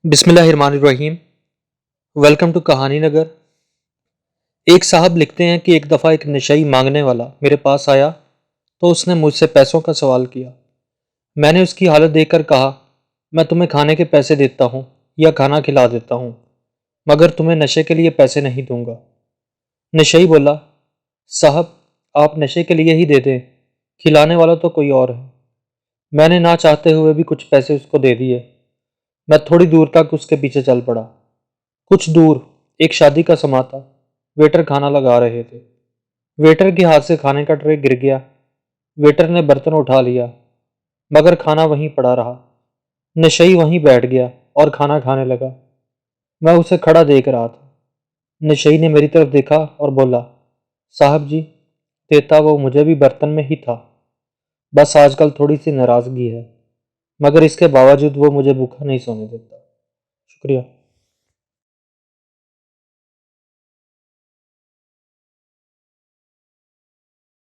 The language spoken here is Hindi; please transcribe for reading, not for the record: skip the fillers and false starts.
बिस्मिल्लाहिर्रहमानिर्रहीम। वेलकम टू कहानी नगर। एक साहब लिखते हैं कि एक दफ़ा एक नशई मांगने वाला मेरे पास आया तो उसने मुझसे पैसों का सवाल किया। मैंने उसकी हालत देखकर कहा, मैं तुम्हें खाने के पैसे देता हूँ या खाना खिला देता हूँ, मगर तुम्हें नशे के लिए पैसे नहीं दूंगा। नशई बोला, साहब आप नशे के लिए ही दे दें, खिलाने वाला तो कोई और है। मैंने ना चाहते हुए भी कुछ पैसे उसको दे दिए। मैं थोड़ी दूर तक उसके पीछे चल पड़ा। कुछ दूर एक शादी का समा था। वेटर खाना लगा रहे थे। वेटर के हाथ से खाने का ट्रे गिर गया। वेटर ने बर्तन उठा लिया, मगर खाना वहीं पड़ा रहा। नशई वहीं बैठ गया और खाना खाने लगा। मैं उसे खड़ा देख रहा था। नशई ने मेरी तरफ देखा और बोला, साहब जी, देता वो मुझे भी बर्तन में ही था, बस आजकल थोड़ी सी नाराज़गी है, मगर इसके बावजूद वो मुझे भूखा नहीं सोने देता। शुक्रिया।